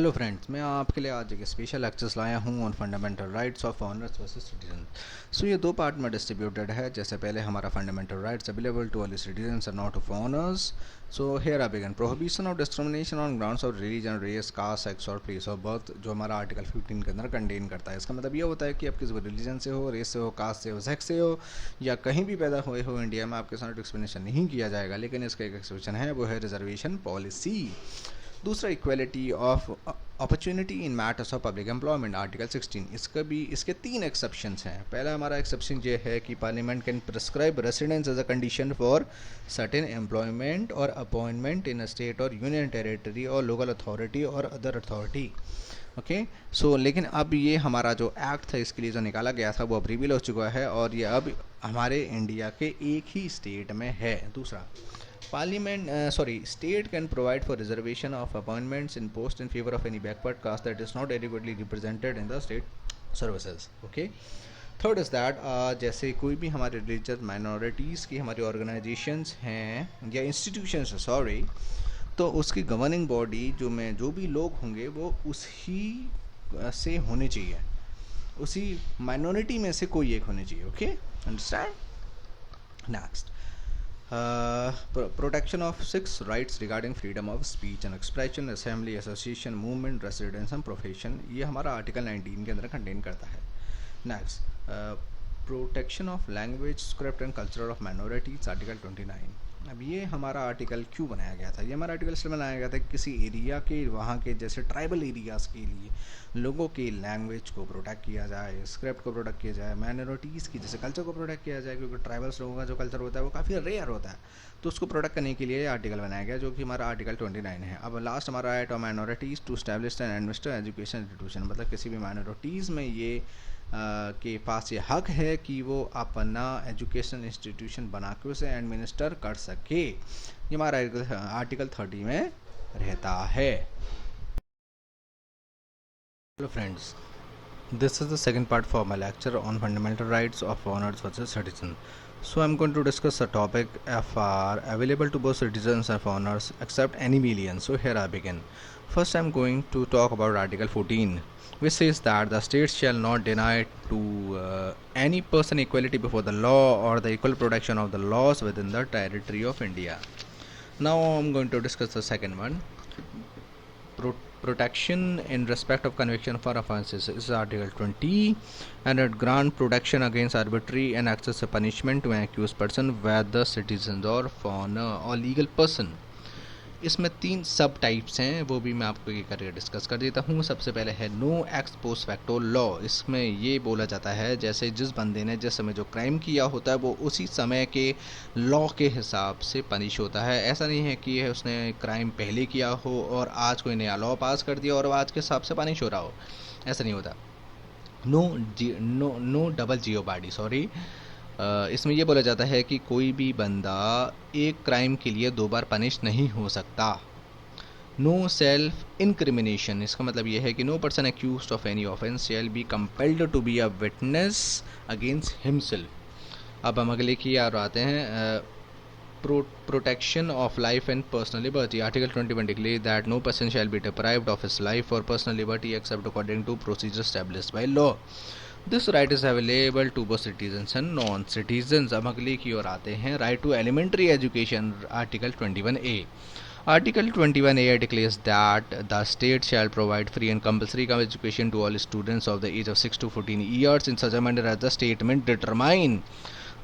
Hello friends, मैं आपके लिए आज एक स्पेशल लेक्चर्स लाया हूँ on fundamental rights of owners versus citizen. So ये दो पार्ट में डिस्ट्रीब्यूटेड है। जैसे पहले हमारा fundamental rights available to all citizens and not of owners. So here I begin. Prohibition of discrimination on grounds of religion, race, caste, sex और place of birth, जो हमारा आर्टिकल 15 के अंदर कंटेन करता है। इसका मतलब ये होता है कि आप किसी भी रिलीजन से हो, रेस से हो, कास्ट से हो, सेक्स से हो या कहीं भी पैदा हुए हो इंडिया में, आपके साथ डिस्क्रिमिनेशन नहीं किया जाएगा। लेकिन इसका एक एक्सेप्शन है, वो है रिजर्वेशन पॉलिसी। दूसरा, equality of opportunity in matters of public employment, article 16। इसके तीन एक्सेप्शंस हैं। पहला हमारा एक्सेप्शन ये है कि parliament can prescribe residence as a condition for certain employment और अपॉइंटमेंट इन अ स्टेट और यूनियन टेरिटरी और लोकल अथॉरिटी और अदर अथॉरिटी। ओके सो लेकिन अब ये हमारा जो एक्ट था इसके लिए जो निकाला गया था वो अब रिवील हो चुका है और ये अब हमारे इंडिया के एक ही स्टेट में है। दूसरा, state can provide for reservation of appointments in post in favor of any backward caste that is not adequately represented in the state services. Okay. Third is that जैसे कोई भी हमारे रिलीजियस माइनॉरिटीज़ की हमारी organisations हैं या institutions हैं, sorry, तो उसकी गवर्निंग बॉडी जो भी लोग होंगे वो उसी से होने चाहिए, उसी माइनॉरिटी में से कोई एक होने चाहिए। Okay, understand. Next, protection of 6 rights regarding freedom of speech and expression, assembly, association, movement, residence and profession, ये हमारा आर्टिकल 19 के अंदर कंटेन करता है। Next, protection of language, script and culture of minorities, article 29। अब ये हमारा आर्टिकल क्यों बनाया गया था? ये हमारा आर्टिकल इसलिए बनाया गया था कि किसी एरिया के, वहाँ के जैसे ट्राइबल एरियाज़ के लिए लोगों की लैंग्वेज को प्रोटेक्ट किया जाए, स्क्रिप्ट को प्रोटेक्ट किया जाए, माइनॉरिटीज़ की जैसे कल्चर को प्रोटेक्ट किया जाए, क्योंकि ट्राइबल्स लोगों का जो कल्चर होता है वो काफ़ी रेयर होता है, तो उसको प्रोटेक्ट करने के लिए आर्टिकल बनाया गया, जो कि हमारा आर्टिकल 29 है। अब लास्ट हमारा right of minorities to establish and administer education institution, मतलब किसी भी माइनॉरिटीज़ में ये के पास ये हक है कि वो अपना एजुकेशन इंस्टीट्यूशन बना के उसे एडमिनिस्टर कर सके। ये हमारा आर्टिकल 30 में रहता है। Hello friends, this is the second part for my lecture on fundamental rights of foreigners versus citizens. So I'm going to discuss a topic FR available to both citizens and foreigners except any alien. So here I begin. First I'm going to talk about Article 14, which says that the states shall not deny to any person equality before the law or the equal protection of the laws within the territory of India. Now I'm going to discuss the second one. Protection in respect of conviction for offences is Article 20, and it grant protection against arbitrary and excessive punishment to an accused person, whether citizen or foreigner or legal person. इसमें 3 सब types हैं, वो भी मैं आपको ये करके discuss कर देता हूँ। सबसे पहले है no ex post facto law. इसमें ये बोला जाता है जैसे जिस बंदे ने जिस समय जो क्राइम किया होता है वो उसी समय के लॉ के हिसाब से पनिश होता है। ऐसा नहीं है कि उसने क्राइम पहले किया हो और आज कोई नया लॉ पास कर दिया और आज के हिसाब से पनिश हो रहा हो, ऐसा नहीं होता। नो डबल जियो बॉडी, सॉरी। इसमें यह बोला जाता है कि कोई भी बंदा एक क्राइम के लिए 2 बार पनिश नहीं हो सकता। नो सेल्फ इनक्रिमिनेशन, इसका मतलब यह है कि no person accused of any offence shall be compelled to be a witness against himself. अब हम अगले की यार आते हैं। Protection of life and personal liberty, article 21 declare that no person shall be deprived of his life और personal liberty except according to procedure established by law. This right is available to both citizens and non citizens. अब अगले की ओर आते हैं। Right to elementary education, article 21A. Article 21A declares that the state shall provide free and compulsory education to all students of the age of 6 to 14 years in such a manner as the statement determine.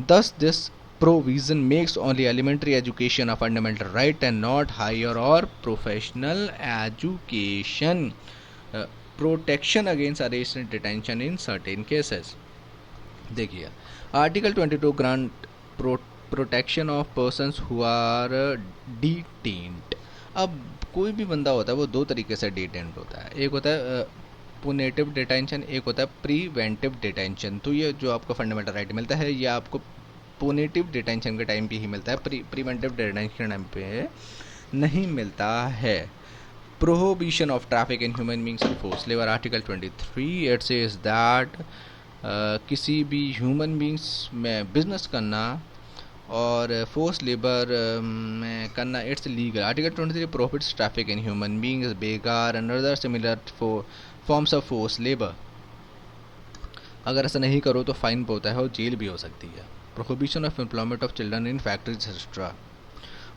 Thus, this provision makes only elementary education a fundamental right and not higher or professional education. Protection against arrest and detention in certain cases. देखिए, article 22 grant protection of persons who are detained. अब कोई भी बंदा होता है वो 2 तरीके से डिटेन्ड होता है। एक होता है पुनेटिव डिटेंशन, एक होता है प्रिवेंटिव डिटेंशन। तो ये जो आपको फंडामेंटल राइट मिलता है ये आपको पुनेटिव डिटेंशन के टाइम पे ही मिलता है, प्रिवेंटिव डिटेंशन के टाइम पे नहीं मिलता है। Prohibition of traffic in human beings and forced labor, article 23, it says that किसी भी ह्यूमन बींग्स में बिजनेस करना और फोर्स लेबर में करना it's legal. Article 23 prohibits traffic in human beings, बेकार and other similar forms of force labour. अगर ऐसा नहीं करो तो फाइन होता है और जेल भी हो सकती है। Prohibition of employment of children in factories etcetera.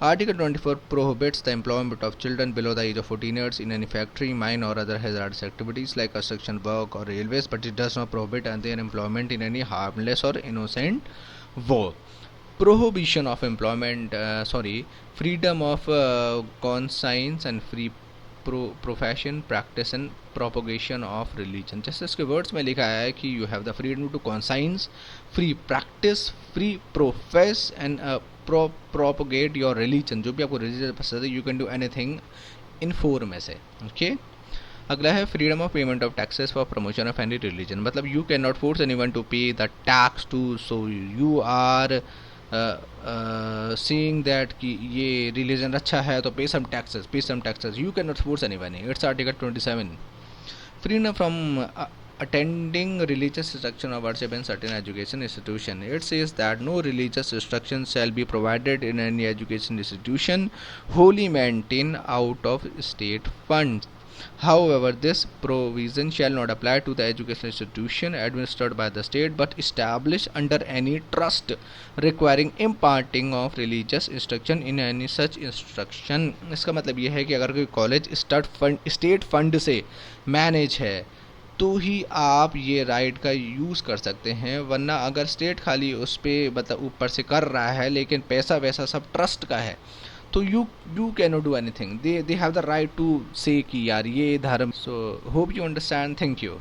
Article 24 prohibits the employment of children below the age of 14 years in any factory, mine or other hazardous activities like construction work or railways, but it does not prohibit their employment in any harmless or innocent work. Prohibition of employment, freedom of conscience and free profession, practice and propagation of religion। जैसे इसके words में लिखा है कि you have the freedom to conscience, free practice, free profess and propagate your religion। जो भी आपको religion पसंद है, you can do anything in for में से। ओके, अगला है freedom of payment of taxes for promotion of any religion. मतलब you can not force anyone to pay the tax to, so you are seeing that कि ये religion अच्छा है तो pay some taxes, you can not force anyone. It's article 27। Freedom from attending religious instruction or worship in certain education institution। It says that no religious instruction shall be provided in any education institution wholly maintained out of state funds। However, this provision shall not apply to the educational institution administered by the state but established under any trust requiring imparting of religious instruction in any such instruction। इसका मतलब यह है कि अगर कोई college state fund से manage है तो ही आप ये राइट का यूज़ कर सकते हैं, वरना अगर स्टेट खाली उस पर मतलब ऊपर से कर रहा है लेकिन पैसा वैसा सब ट्रस्ट का है तो you can not do anything. They have the right to say कि यार ये धर्म। So hope you understand. Thank you.